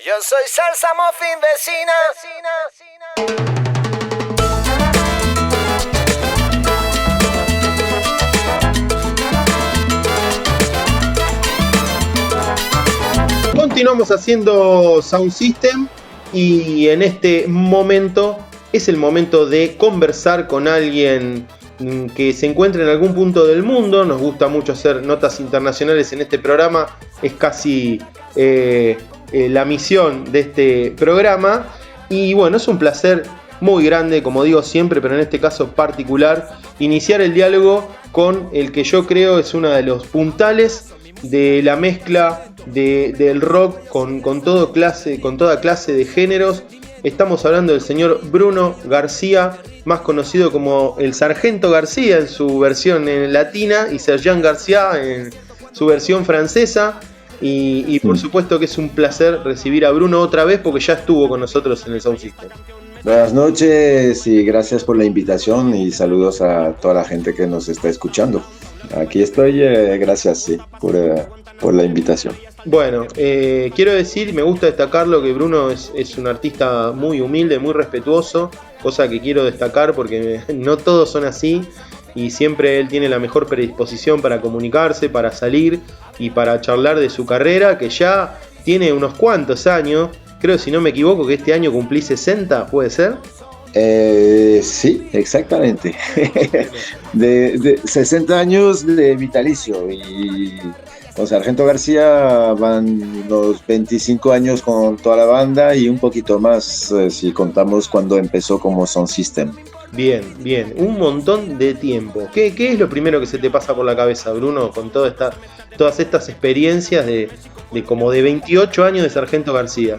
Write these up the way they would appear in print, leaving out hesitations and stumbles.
Yo soy Salsa Muffin vecina. Continuamos haciendo Sound System y en este momento es el momento de conversar con alguien que se encuentre en algún punto del mundo. Nos gusta mucho hacer notas internacionales en este programa, es casi la misión de este programa y bueno, es un placer muy grande, como digo siempre, pero en este caso particular, iniciar el diálogo con el que yo creo es uno de los puntales de la mezcla del rock con toda clase de géneros. Estamos hablando del señor Bruno García, más conocido como el Sargento García en su versión latina y Sergeant García en su versión francesa. Y por supuesto que es un placer recibir a Bruno otra vez porque ya estuvo con nosotros en el Sound System. Buenas noches y gracias por la invitación y saludos a toda la gente que nos está escuchando. Aquí estoy, gracias por la invitación. Bueno, quiero decir, me gusta destacarlo, que Bruno es un artista muy humilde, muy respetuoso, cosa que quiero destacar porque no todos son así y siempre él tiene la mejor predisposición para comunicarse, para salir y para charlar de su carrera, que ya tiene unos cuantos años. Creo, si no me equivoco, que este año cumplí 60, ¿puede ser? Sí, exactamente. de 60 años de vitalicio y con Sargento García van los 25 años con toda la banda y un poquito más si contamos cuando empezó como Sound System. Bien, un montón de tiempo. ¿Qué es lo primero que se te pasa por la cabeza, Bruno, con todas estas experiencias de como de 28 años de Sargento García?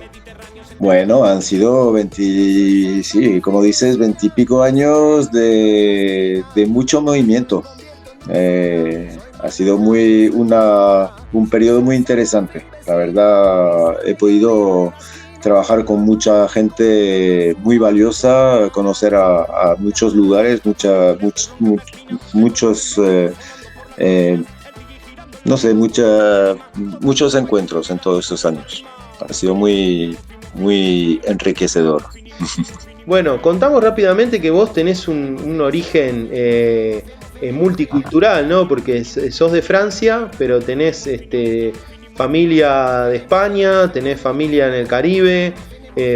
Bueno, han sido como dices, 20 y pico años de mucho movimiento. Ha sido un periodo muy interesante. La verdad, he podido trabajar con mucha gente muy valiosa, conocer a muchos lugares, muchos encuentros en todos estos años. Ha sido muy enriquecedor. Bueno, contamos rápidamente que vos tenés un origen multicultural, ¿no? Porque sos de Francia, pero tenés familia de España, tenés familia en el Caribe,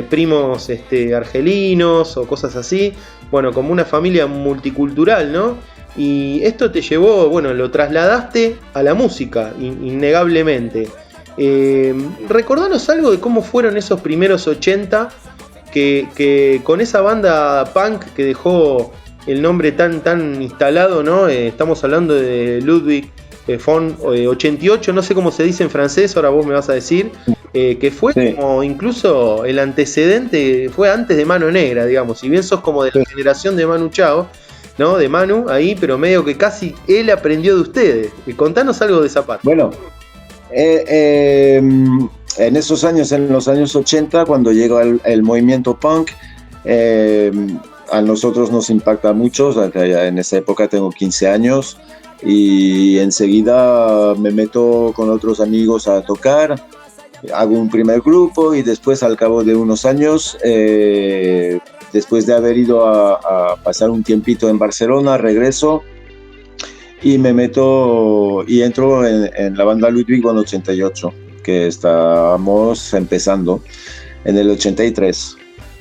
primos argelinos o cosas así. Bueno, como una familia multicultural, ¿no? Y esto te llevó, bueno, lo trasladaste a la música, innegablemente. Recordanos algo de cómo fueron esos primeros 80 que con esa banda punk que dejó el nombre tan instalado, ¿no? Estamos hablando de Ludwig von 88, no sé cómo se dice en francés, ahora vos me vas a decir, que fue sí, como incluso el antecedente, fue antes de Mano Negra, digamos, si bien sos como de la generación de Manu Chao, ¿no? De Manu ahí, pero medio que casi él aprendió de ustedes. Contanos algo de esa parte. Bueno, en esos años, en los años 80, cuando llega el movimiento punk, a nosotros nos impacta mucho. En esa época tengo 15 años y enseguida me meto con otros amigos a tocar, hago un primer grupo y después, al cabo de unos años, después de haber ido a pasar un tiempito en Barcelona, regreso y me meto y entro en la banda Ludwig von 88, que estábamos empezando en el 83.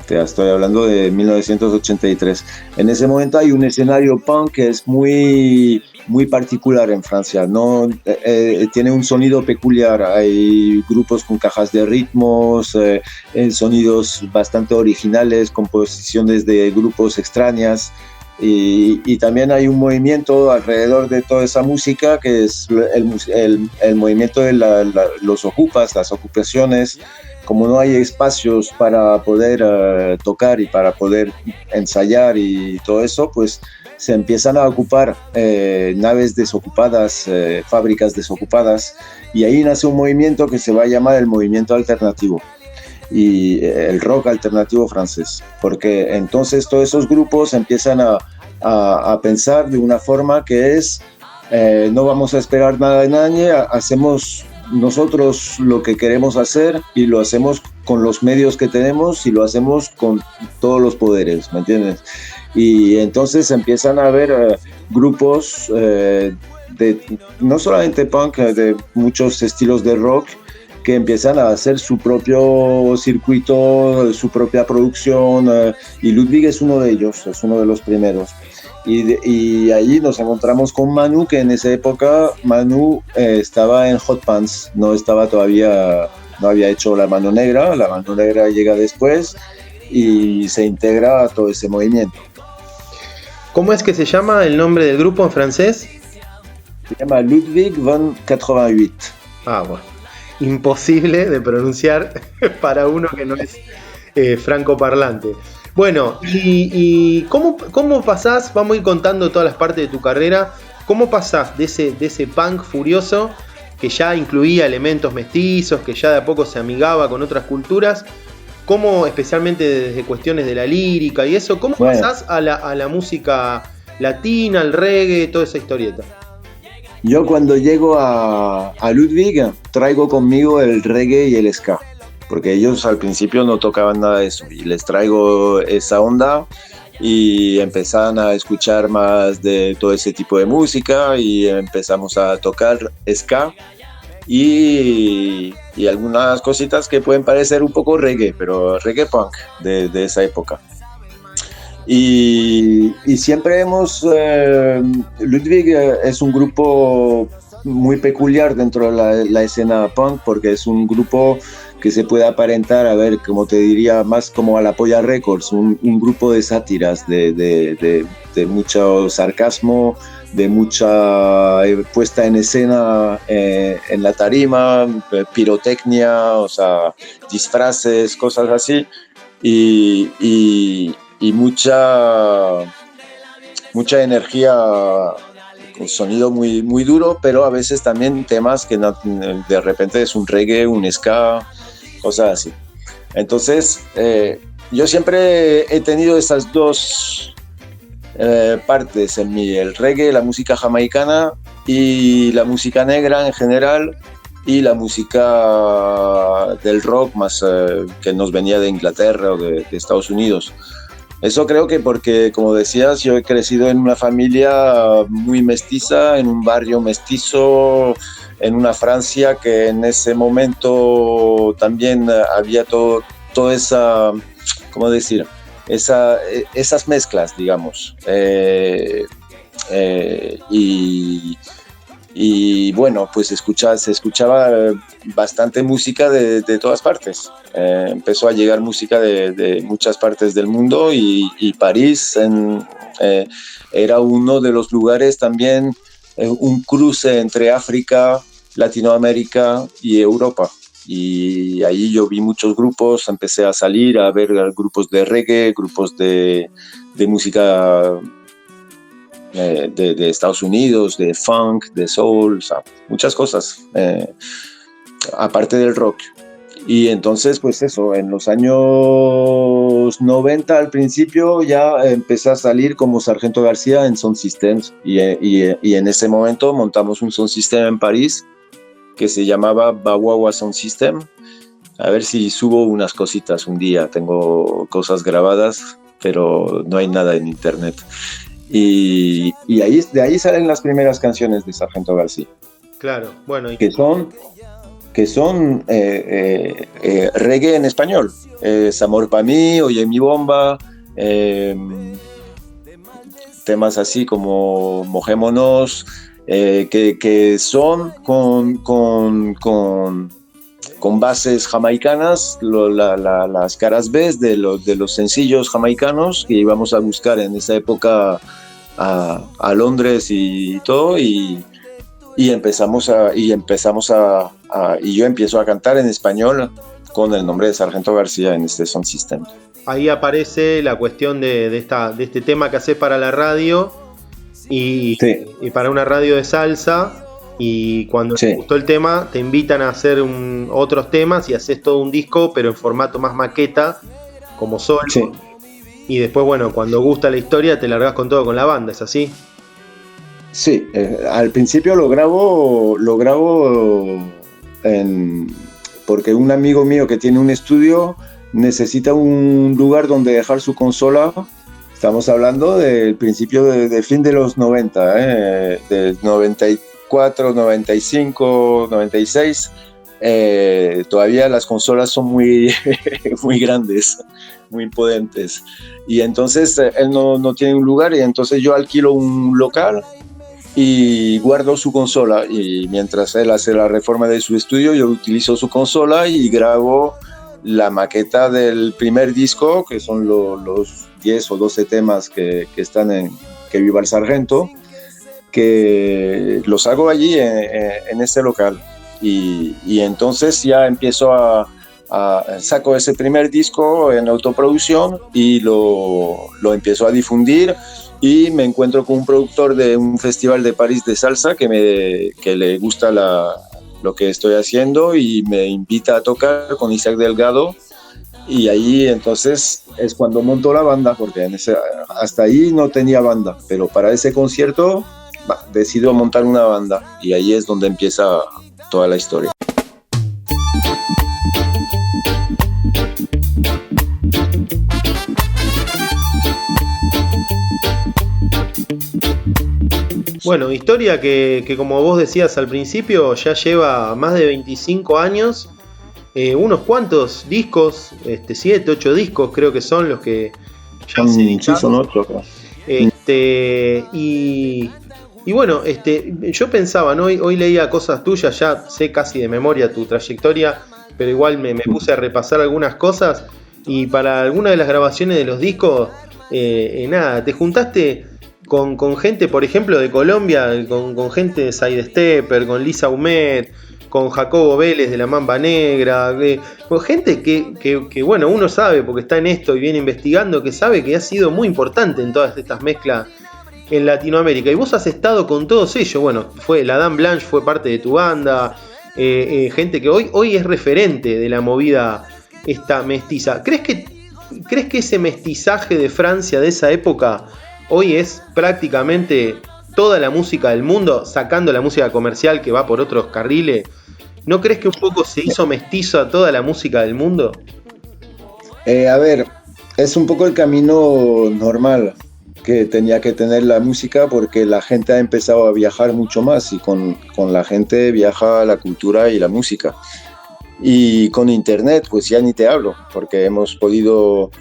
Te estoy hablando de 1983. En ese momento hay un escenario punk que es muy particular en Francia, ¿no? Tiene un sonido peculiar, hay grupos con cajas de ritmos, sonidos bastante originales, composiciones de grupos extrañas. Y también hay un movimiento alrededor de toda esa música que es el movimiento de los ocupas, las ocupaciones. Como no hay espacios para poder tocar y para poder ensayar y todo eso, pues se empiezan a ocupar naves desocupadas, fábricas desocupadas, y ahí nace un movimiento que se va a llamar el movimiento alternativo y el rock alternativo francés, porque entonces todos esos grupos empiezan a pensar de una forma que es no vamos a esperar nada de nadie, hacemos nosotros lo que queremos hacer y lo hacemos con los medios que tenemos y lo hacemos con todos los poderes, ¿me entiendes? Y entonces empiezan a haber grupos de no solamente punk, de muchos estilos de rock que empiezan a hacer su propio circuito, su propia producción, y Ludwig es uno de ellos, es uno de los primeros. Y allí nos encontramos con Manu, que en esa época Manu estaba en Hot Pants, no estaba todavía, no había hecho La Mano Negra llega después y se integra a todo ese movimiento. ¿Cómo es que se llama el nombre del grupo en francés? Se llama Ludwig von 88. Ah, bueno. Imposible de pronunciar para uno que no es francoparlante. Bueno, y ¿cómo pasás? Vamos a ir contando todas las partes de tu carrera. ¿Cómo pasás de ese punk furioso que ya incluía elementos mestizos, que ya de a poco se amigaba con otras culturas? ¿Cómo, especialmente desde cuestiones de la lírica y eso, cómo pasás a la música latina, al reggae, toda esa historieta? Yo cuando llego a Ludwig traigo conmigo el reggae y el ska, porque ellos al principio no tocaban nada de eso, y les traigo esa onda y empezaron a escuchar más de todo ese tipo de música y empezamos a tocar ska y algunas cositas que pueden parecer un poco reggae, pero reggae punk de esa época. Y siempre Ludwig es un grupo muy peculiar dentro de la escena punk, porque es un grupo que se puede aparentar, a ver, como te diría, más como a la Polla Records, un grupo de sátiras, de mucho sarcasmo, de mucha puesta en escena en la tarima, pirotecnia, o sea, disfraces, cosas así, y mucha energía, con sonido muy, muy duro, pero a veces también temas que de repente es un reggae, un ska, cosas así. Entonces, yo siempre he tenido estas dos partes en mí, el reggae, la música jamaicana y la música negra en general, y la música del rock más que nos venía de Inglaterra o de Estados Unidos. Eso creo que porque, como decías, yo he crecido en una familia muy mestiza, en un barrio mestizo, en una Francia que en ese momento también había toda esa, ¿cómo decir? Esas mezclas, digamos. Y bueno, pues se escuchaba bastante música de todas partes. Empezó a llegar música de muchas partes del mundo y París era uno de los lugares también, un cruce entre África, Latinoamérica y Europa. Y ahí yo vi muchos grupos, empecé a salir a ver grupos de reggae, grupos de música de Estados Unidos, de funk, de soul, o sea, muchas cosas, aparte del rock. Y entonces, pues eso, en los años 90 al principio ya empecé a salir como Sargento García en Sound Systems y en ese momento montamos un Sound System en París que se llamaba Bawawa Sound System. A ver si subo unas cositas un día, tengo cosas grabadas, pero no hay nada en internet. Y de ahí salen las primeras canciones de Sargento García. Claro, bueno. Que son reggae en español. Amor pa' mí, Oye mi bomba, temas así como Mojémonos, que son con bases jamaicanas, las caras B de los sencillos jamaicanos que íbamos a buscar en esa época a Londres y todo, y yo empiezo a cantar en español con el nombre de Sargento García en este Sound System. Ahí aparece la cuestión de este tema que haces para la radio y para una radio de salsa. Y cuando te gustó el tema, te invitan a hacer otros temas y haces todo un disco, pero en formato más maqueta, como solo. Sí. Y después, bueno, cuando gusta la historia, te largas con todo con la banda, ¿es así? Sí, al principio lo grabo porque un amigo mío que tiene un estudio necesita un lugar donde dejar su consola. Estamos hablando del principio de fin de los 90, del 94, 95, 96. Todavía las consolas son muy, muy grandes, muy potentes. Y entonces él no tiene un lugar, y entonces yo alquilo un local y guardo su consola, y mientras él hace la reforma de su estudio yo utilizo su consola y grabo la maqueta del primer disco, que son los 10 o 12 temas que están en Que Viva el Sargento, que los hago allí en ese local, y entonces ya empiezo saco ese primer disco en autoproducción y lo empiezo a difundir. Y me encuentro con un productor de un festival de París de salsa que le gusta lo que estoy haciendo, y me invita a tocar con Isaac Delgado, y ahí entonces es cuando monto la banda, porque hasta ahí no tenía banda, pero para ese concierto decido montar una banda, y ahí es donde empieza toda la historia. Bueno, historia que como vos decías al principio, ya lleva más de 25 años, unos cuantos discos, 7, 8 discos creo que son los que ya se editaron. Sí, son 8. Y bueno, yo pensaba, ¿no? Hoy leía cosas tuyas, ya sé casi de memoria tu trayectoria, pero igual me puse a repasar algunas cosas, y para alguna de las grabaciones de los discos, nada, te juntaste con gente, por ejemplo, de Colombia, con gente de Sidestepper, con Lisa Humet, con Jacobo Vélez de La Mamba Negra, con gente que bueno, uno sabe, porque está en esto y viene investigando, que sabe que ha sido muy importante en todas estas mezclas en Latinoamérica. Y vos has estado con todos ellos. Bueno, la Dame Blanche fue parte de tu banda, gente que hoy es referente de la movida esta mestiza. ¿Crees que ese mestizaje de Francia de esa época hoy es prácticamente toda la música del mundo, sacando la música comercial que va por otros carriles? ¿No crees que un poco se hizo mestizo a toda la música del mundo? A ver, es un poco el camino normal que tenía que tener la música, porque la gente ha empezado a viajar mucho más, y con la gente viaja la cultura y la música. Y con internet, pues ya ni te hablo, porque hemos podido...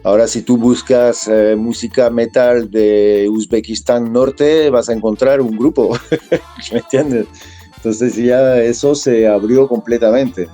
Ahora, si tú buscas música metal de Uzbekistán Norte, vas a encontrar un grupo, ¿me entiendes? Entonces ya eso se abrió completamente.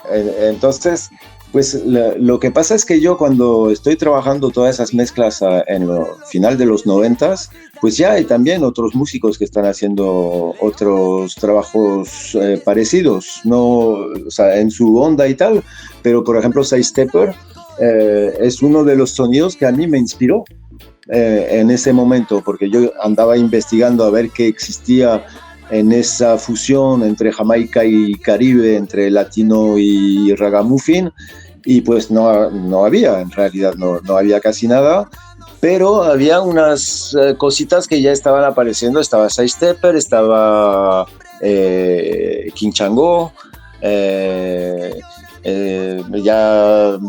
Entonces, pues lo que pasa es que yo, cuando estoy trabajando todas esas mezclas en el final de los 90s, pues ya hay también otros músicos que están haciendo otros trabajos parecidos, no, o sea, en su onda y tal, pero por ejemplo Sidestepper es uno de los sonidos que a mí me inspiró en ese momento, porque yo andaba investigando a ver qué existía en esa fusión entre Jamaica y Caribe, entre latino y ragamuffin, y pues no había, en realidad no había casi nada, pero había unas cositas que ya estaban apareciendo. Estaba Sidestepper, estaba King Chango, ya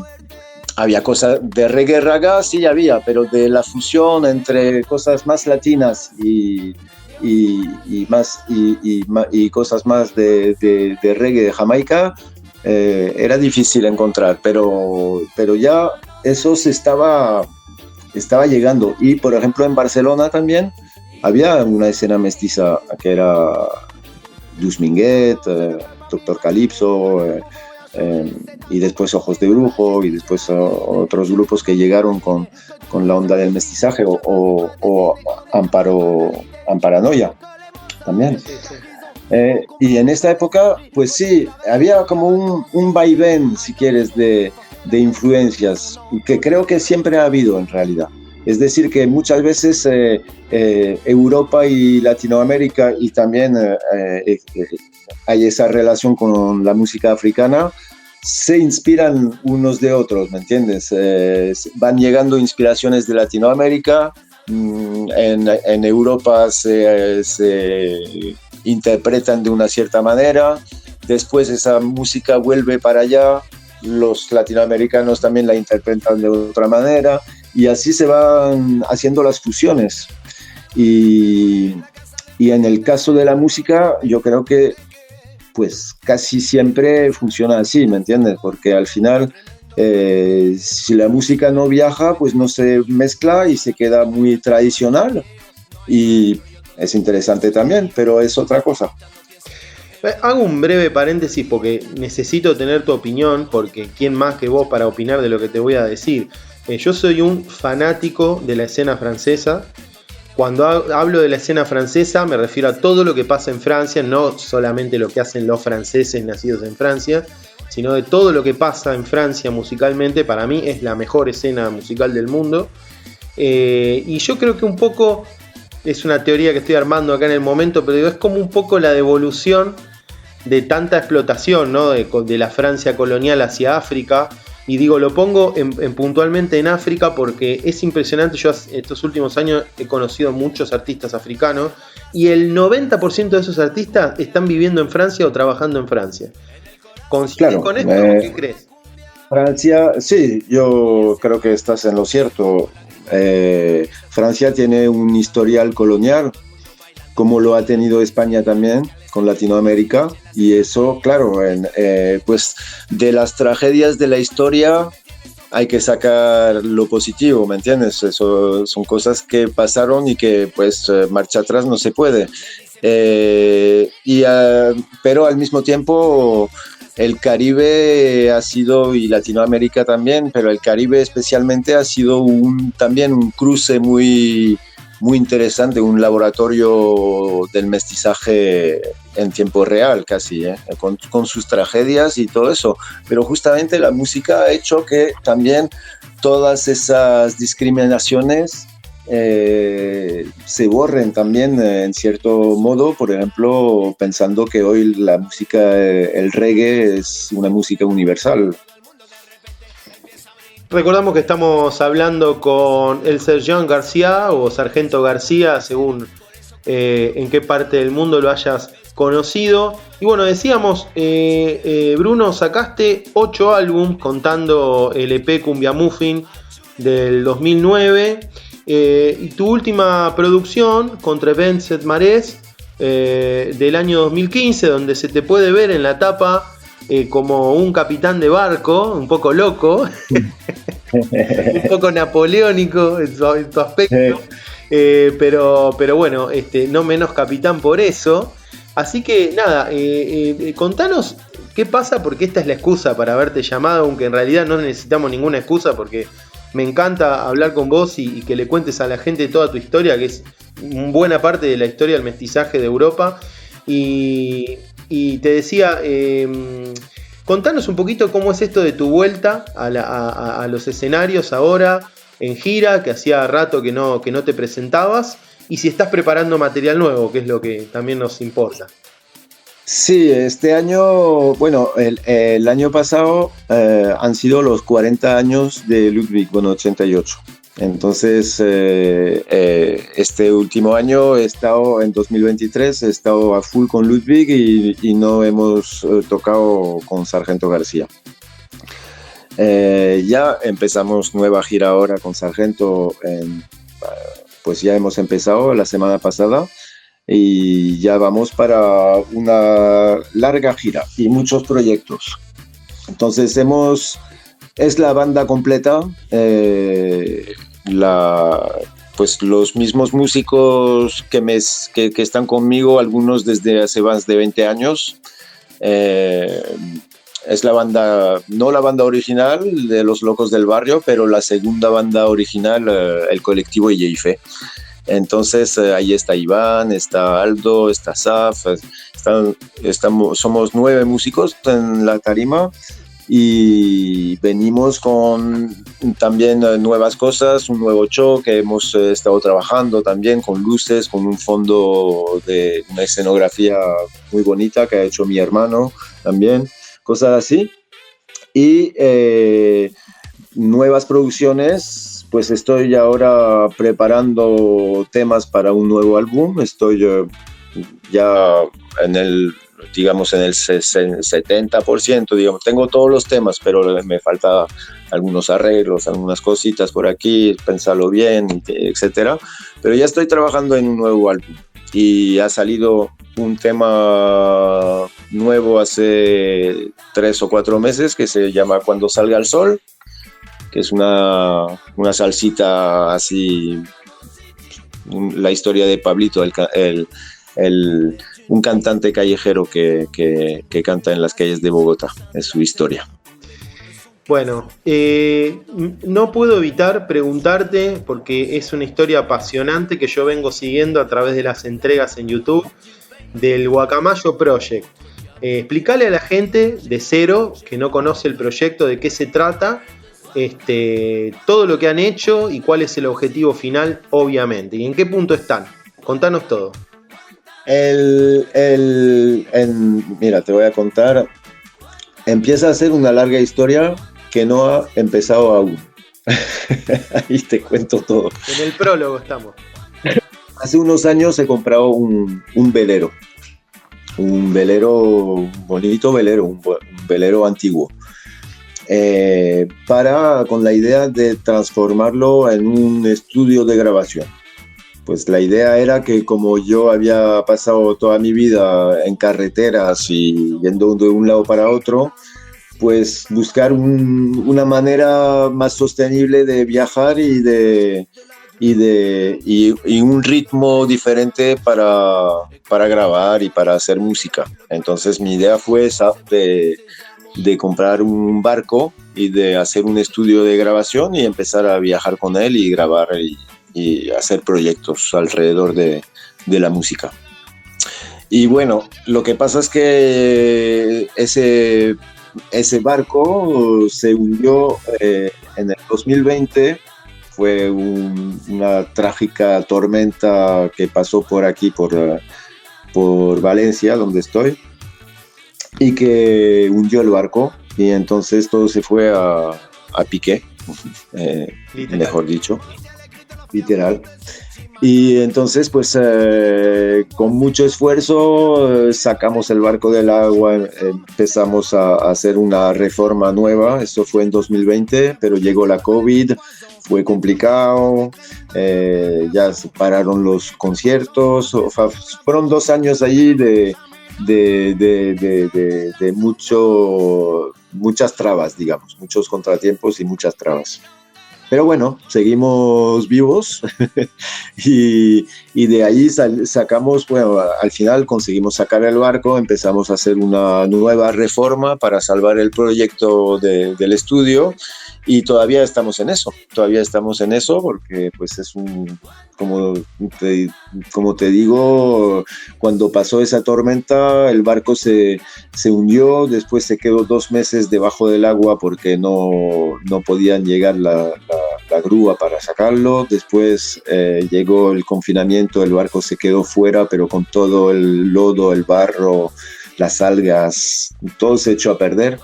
había cosas de reggae raga, sí había, pero de la fusión entre cosas más latinas y cosas más de reggae de Jamaica, era difícil encontrar, pero ya eso se estaba llegando. Y por ejemplo en Barcelona también había una escena mestiza, que era Lluís Minguet, Doctor Calypso, y después Ojos de Brujo, y después otros grupos que llegaron con la onda del mestizaje, o Amparanoia también. Sí. Y en esta época, pues sí, había como un vaivén, si quieres, de influencias, que creo que siempre ha habido en realidad. Es decir, que muchas veces Europa y Latinoamérica, y también hay esa relación con la música africana, se inspiran unos de otros, ¿me entiendes? Van llegando inspiraciones de Latinoamérica, en Europa se interpretan de una cierta manera, después esa música vuelve para allá, los latinoamericanos también la interpretan de otra manera, y así se van haciendo las fusiones. Y en el caso de la música, yo creo que pues casi siempre funciona así, ¿me entiendes? Porque al final, si la música no viaja, pues no se mezcla y se queda muy tradicional. Y es interesante también, pero es otra cosa. Hago un breve paréntesis porque necesito tener tu opinión, porque ¿quién más que vos para opinar de lo que te voy a decir? Yo soy un fanático de la escena francesa. Cuando hablo de la escena francesa me refiero a todo lo que pasa en Francia, no solamente lo que hacen los franceses nacidos en Francia, sino de todo lo que pasa en Francia musicalmente. Para mí es la mejor escena musical del mundo. Y yo creo que un poco, es una teoría que estoy armando acá en el momento, pero digo, es como un poco la devolución de tanta explotación, ¿no? de la Francia colonial hacia África. Y digo, lo pongo puntualmente en África porque es impresionante. Yo estos últimos años he conocido muchos artistas africanos y el 90% de esos artistas están viviendo en Francia o trabajando en Francia. ¿Coincides con esto o qué crees? Francia, sí, yo creo que estás en lo cierto. Francia tiene un historial colonial, como lo ha tenido España también con Latinoamérica, y eso, claro, pues de las tragedias de la historia hay que sacar lo positivo, ¿me entiendes? Eso son cosas que pasaron y que pues marcha atrás no se puede. Pero al mismo tiempo el Caribe ha sido, y Latinoamérica también, pero el Caribe especialmente ha sido también un cruce muy interesante, un laboratorio del mestizaje en tiempo real casi, con sus tragedias y todo eso. Pero justamente la música ha hecho que también todas esas discriminaciones se borren también en cierto modo, por ejemplo, pensando que hoy la música, el reggae es una música universal. Recordamos que estamos hablando con el Sergent García o Sargento García, según en qué parte del mundo lo hayas conocido. Y bueno, decíamos, Bruno, sacaste 8 álbumes contando el EP Cumbia Muffin del 2009 y tu última producción, Contre Vents et Marées, del año 2015, donde se te puede ver en la tapa como un capitán de barco, un poco loco, un poco napoleónico en tu aspecto, pero bueno, no menos capitán por eso. Así que nada, contanos qué pasa, porque esta es la excusa para haberte llamado, aunque en realidad no necesitamos ninguna excusa, porque me encanta hablar con vos y que le cuentes a la gente toda tu historia, que es buena parte de la historia del mestizaje de Europa. Y te decía, contanos un poquito cómo es esto de tu vuelta a los escenarios ahora, en gira, que hacía rato que no te presentabas, y si estás preparando material nuevo, que es lo que también nos importa. Sí, este año, bueno, el año pasado han sido los 40 años de Ludwig, bueno, 88. Entonces, este último año en 2023, he estado a full con Ludwig y no hemos tocado con Sargento García. Ya empezamos nueva gira ahora con Sargento, pues ya hemos empezado la semana pasada y ya vamos para una larga gira y muchos proyectos. Entonces es la banda completa, pues los mismos músicos que están conmigo, algunos desde hace más de 20 años. Es la banda, no la banda original de Los Locos del Barrio, pero la segunda banda original, el colectivo Yeife. Entonces ahí está Iván, está Aldo, está Saf, somos 9 músicos en la tarima y venimos con también nuevas cosas, un nuevo show que hemos estado trabajando también con luces, con un fondo de una escenografía muy bonita que ha hecho mi hermano también, cosas así. Y nuevas producciones. Pues estoy ahora preparando temas para un nuevo álbum, estoy ya en el, digamos, en el 70%, digamos, tengo todos los temas, pero me falta algunos arreglos, algunas cositas por aquí, pensarlo bien, etcétera. Pero ya estoy trabajando en un nuevo álbum y ha salido un tema nuevo hace 3 o 4 meses que se llama Cuando salga el sol, que es una salsita así, la historia de Pablito, un cantante callejero que canta en las calles de Bogotá, es su historia. Bueno, no puedo evitar preguntarte, porque es una historia apasionante que yo vengo siguiendo a través de las entregas en YouTube del Guacamayo Project. Explícale a la gente de cero, que no conoce el proyecto, de qué se trata, todo lo que han hecho y cuál es el objetivo final, obviamente, y en qué punto están. Contanos todo. Mira, te voy a contar. Empieza a ser una larga historia que no ha empezado aún. Ahí te cuento todo. En el prólogo estamos. Hace unos años he comprado un velero. Un bonito velero, un velero antiguo. Con la idea de transformarlo en un estudio de grabación. Pues la idea era que, como yo había pasado toda mi vida en carreteras y yendo de un lado para otro, pues buscar una manera más sostenible de viajar y un ritmo diferente para grabar y para hacer música. Entonces mi idea fue esa, de comprar un barco y de hacer un estudio de grabación y empezar a viajar con él y grabar y hacer proyectos alrededor de la música. Y bueno, lo que pasa es que ese barco se hundió en el 2020. Fue una trágica tormenta que pasó por aquí, por Valencia, donde estoy, y que hundió el barco, y entonces todo se fue a pique, mejor dicho, literal. Y entonces, pues, con mucho esfuerzo sacamos el barco del agua, empezamos a hacer una reforma nueva. Esto fue en 2020, pero llegó la COVID, fue complicado, ya se pararon los conciertos. Fueron 2 años allí de muchas trabas, digamos, muchos contratiempos y muchas trabas. Pero bueno, seguimos vivos y de ahí sacamos, bueno, al final conseguimos sacar el barco, empezamos a hacer una nueva reforma para salvar el proyecto del estudio, y todavía estamos en eso porque pues es como te digo, cuando pasó esa tormenta el barco se hundió, después se quedó 2 meses debajo del agua porque no podían llegar la grúa para sacarlo. Después llegó el confinamiento, el barco se quedó fuera, pero con todo el lodo, el barro, las algas, todo se echó a perder.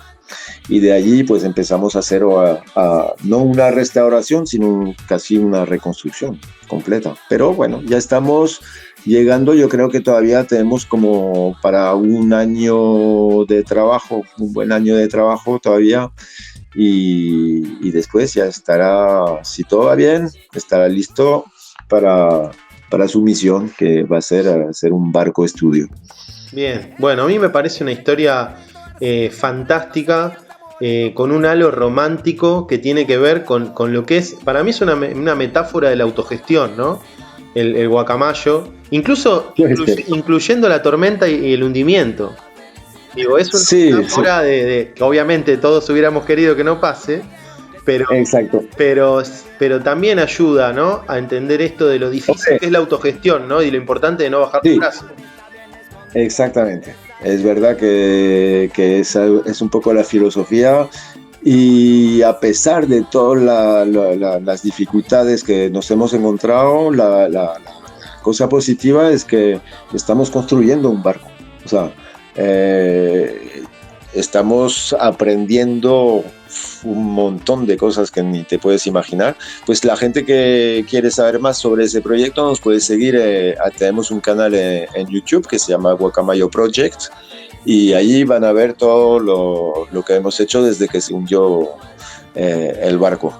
Y de allí pues empezamos a hacer no una restauración, sino casi una reconstrucción completa. Pero bueno, ya estamos llegando. Yo creo que todavía tenemos como para un año de trabajo, un buen año de trabajo todavía, y después ya estará, si todo va bien, estará listo para su misión, que va a ser hacer un barco estudio. Bien, bueno, a mí me parece una historia fantástica, con un halo romántico que tiene que ver con lo que es, para mí es una metáfora de la autogestión, ¿no? El guacamayo, incluyendo la tormenta y el hundimiento. Digo, es una metáfora de que obviamente todos hubiéramos querido que no pase, pero, exacto. pero también ayuda, ¿no?, a entender esto de lo difícil que es la autogestión, ¿no?, y lo importante de no bajar los brazos. Exactamente. Es verdad que es un poco la filosofía, y a pesar de todas las dificultades que nos hemos encontrado, la cosa positiva es que estamos construyendo un barco. O sea, estamos aprendiendo un montón de cosas que ni te puedes imaginar. Pues la gente que quiere saber más sobre ese proyecto nos puede seguir. Tenemos un canal en YouTube que se llama Guacamayo Project y allí van a ver todo lo que hemos hecho desde que se hundió el barco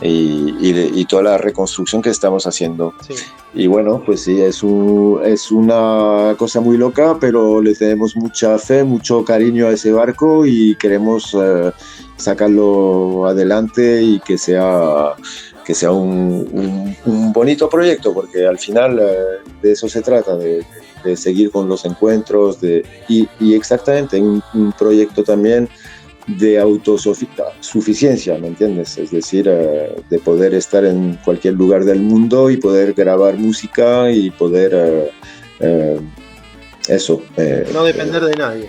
y toda la reconstrucción que estamos haciendo. Sí. Y bueno, pues sí, es una cosa muy loca, pero le tenemos mucha fe, mucho cariño a ese barco y queremos sacarlo adelante y que sea un bonito proyecto, porque al final de eso se trata, de seguir con los encuentros y exactamente un proyecto también de autosuficiencia, ¿me entiendes? Es decir, de poder estar en cualquier lugar del mundo y poder grabar música y poder no depender de nadie.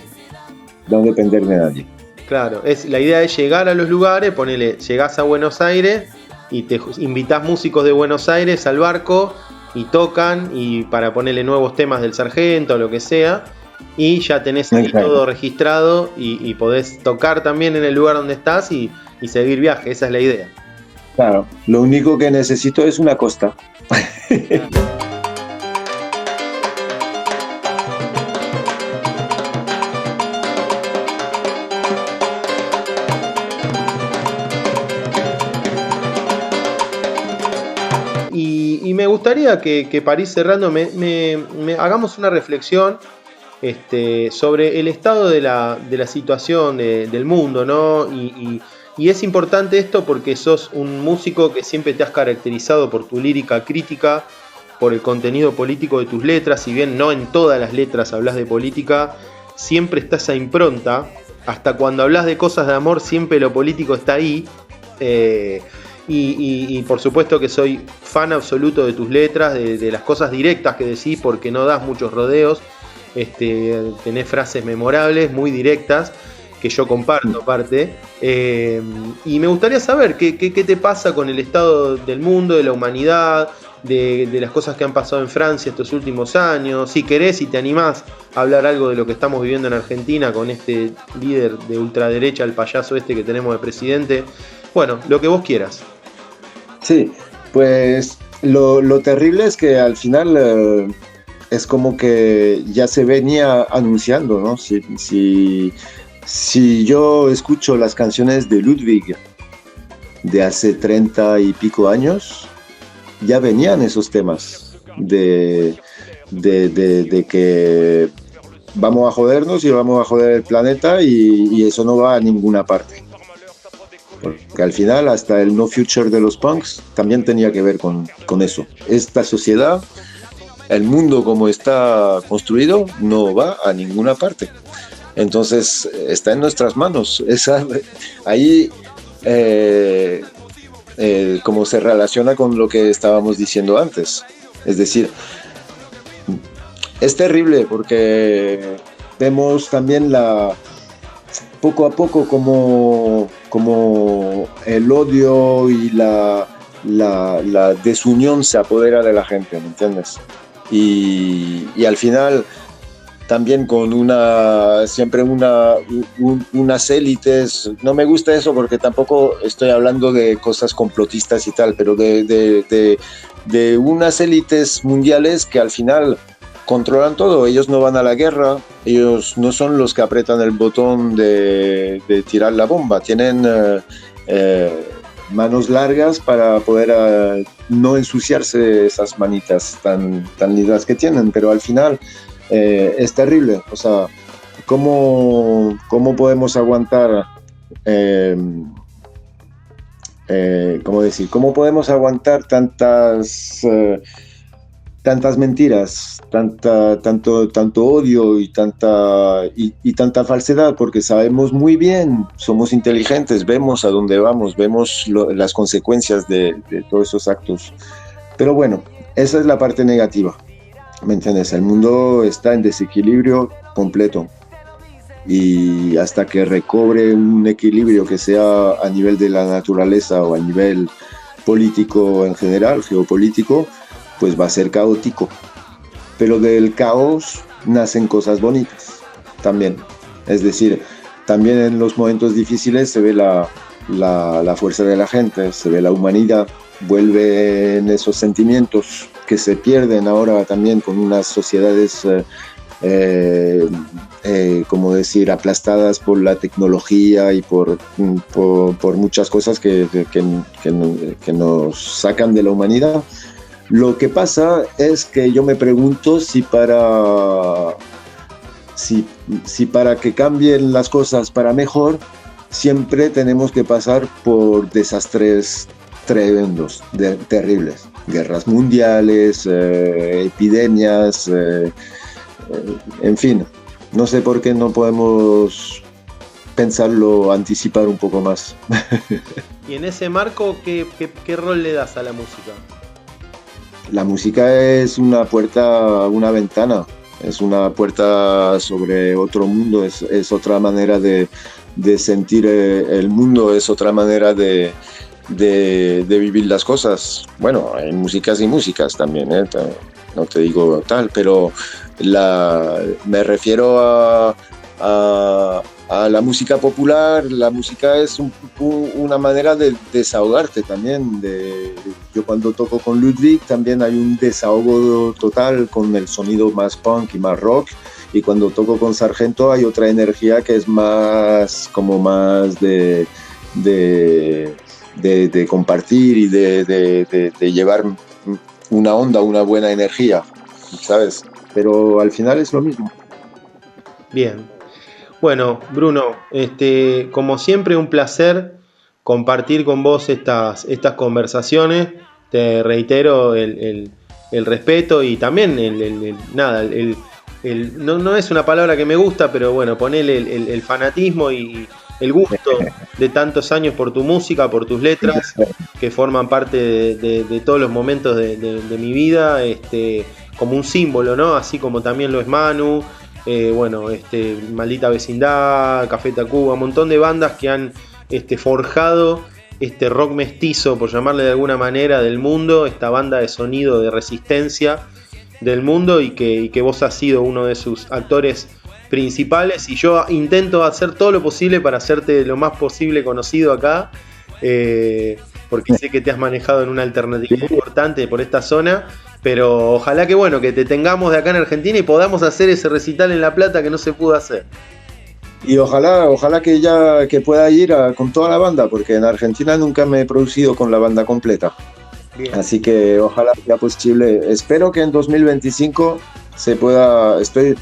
No depender de nadie. Claro, la idea es llegar a los lugares, llegás a Buenos Aires y te invitás músicos de Buenos Aires al barco y tocan y para ponerle nuevos temas del Sargento o lo que sea. Y ya tenés ahí todo registrado y podés tocar también en el lugar donde estás y seguir viaje, esa es la idea. Claro, lo único que necesito es una costa. Y me gustaría que para ir cerrando hagamos una reflexión sobre el estado de la situación del mundo, ¿no? Y es importante esto porque sos un músico que siempre te has caracterizado por tu lírica crítica, por el contenido político de tus letras. Si bien no en todas las letras hablas de política, siempre está esa impronta. Hasta cuando hablas de cosas de amor, siempre lo político está ahí. Y por supuesto que soy fan absoluto de tus letras, de las cosas directas que decís, porque no das muchos rodeos. Tenés frases memorables, muy directas, que yo comparto aparte. Y me gustaría saber qué te pasa con el estado del mundo, de la humanidad, de las cosas que han pasado en Francia estos últimos años. Si querés y te animás a hablar algo de lo que estamos viviendo en Argentina con este líder de ultraderecha, el payaso que tenemos de presidente. Bueno, lo que vos quieras. Sí, pues lo terrible es que al final es como que ya se venía anunciando, ¿no? Si yo escucho las canciones de Ludwig de hace 30 y pico años, ya venían esos temas de que vamos a jodernos y vamos a joder el planeta y eso no va a ninguna parte. Porque al final hasta el No Future de los punks también tenía que ver con eso. Esta sociedad, el mundo como está construido, no va a ninguna parte. Entonces está en nuestras manos. Ahí como se relaciona con lo que estábamos diciendo antes. Es decir, es terrible porque vemos también poco a poco como el odio y la desunión se apodera de la gente, ¿me entiendes? Y al final también con siempre unas élites. No me gusta eso porque tampoco estoy hablando de cosas complotistas y tal, pero de unas élites mundiales que al final controlan todo. Ellos no van a la guerra, ellos no son los que apretan el botón de tirar la bomba, tienen manos largas para poder no ensuciarse esas manitas tan lindas que tienen, pero al final es terrible. O sea, ¿cómo podemos aguantar cómo podemos aguantar tantas mentiras, tanto odio y tanta falsedad? Porque sabemos muy bien, somos inteligentes, vemos a dónde vamos, vemos las consecuencias de todos esos actos. Pero bueno, esa es la parte negativa, ¿me entiendes? El mundo está en desequilibrio completo y hasta que recobre un equilibrio que sea a nivel de la naturaleza o a nivel político en general, geopolítico, pues va a ser caótico. Pero del caos nacen cosas bonitas también. Es decir, también en los momentos difíciles se ve la la fuerza de la gente, se ve la humanidad, vuelven esos sentimientos que se pierden ahora también con unas sociedades, como decir, aplastadas por la tecnología y por muchas cosas que nos sacan de la humanidad. Lo que pasa es que yo me pregunto si para que cambien las cosas para mejor, siempre tenemos que pasar por desastres tremendos, terribles. Guerras mundiales, epidemias, en fin. No sé por qué no podemos pensarlo, anticipar un poco más. Y en ese marco, ¿qué rol le das a la música? La música es una puerta, una ventana. Es una puerta sobre otro mundo, es otra manera de sentir el mundo, es otra manera de vivir las cosas. Bueno, hay músicas y músicas también, no te digo tal, pero me refiero a la música popular. La música es una manera de desahogarte también. Yo cuando toco con Ludwig también hay un desahogo total con el sonido más punk y más rock, y cuando toco con Sargento hay otra energía que es más de compartir y de llevar una onda, una buena energía, ¿sabes? Pero al final es lo mismo. Bien. Bueno, Bruno, como siempre un placer compartir con vos estas conversaciones. Te reitero el respeto y también no es una palabra que me gusta, pero bueno, ponele el fanatismo y el gusto de tantos años por tu música, por tus letras, que forman parte de todos los momentos de mi vida, como un símbolo, ¿no? Así como también lo es Manu. Maldita Vecindad, Café Tacuba, un montón de bandas que han forjado este rock mestizo, por llamarle de alguna manera, del mundo, esta banda de sonido de resistencia del mundo, y que vos has sido uno de sus actores principales, y yo intento hacer todo lo posible para hacerte lo más posible conocido acá, porque sé que te has manejado en una alternativa importante por esta zona. Pero ojalá que te tengamos de acá en Argentina y podamos hacer ese recital en La Plata que no se pudo hacer. Y ojalá que pueda ir con toda la banda, porque en Argentina nunca me he producido con la banda completa. Bien. Así que ojalá sea posible. Espero que en 2025 se pueda. Estoy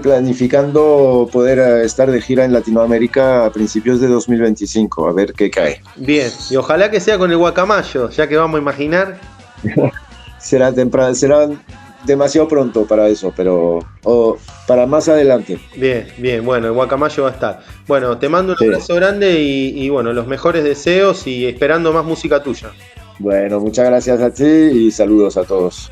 planificando poder estar de gira en Latinoamérica a principios de 2025, a ver qué cae. Bien, y ojalá que sea con el Guacamayo, ya que vamos a imaginar. Será demasiado pronto para eso, pero para más adelante. Bien, bueno, el Guacamayo va a estar. Bueno, te mando un abrazo grande y bueno, los mejores deseos y esperando más música tuya. Bueno, muchas gracias a ti y saludos a todos.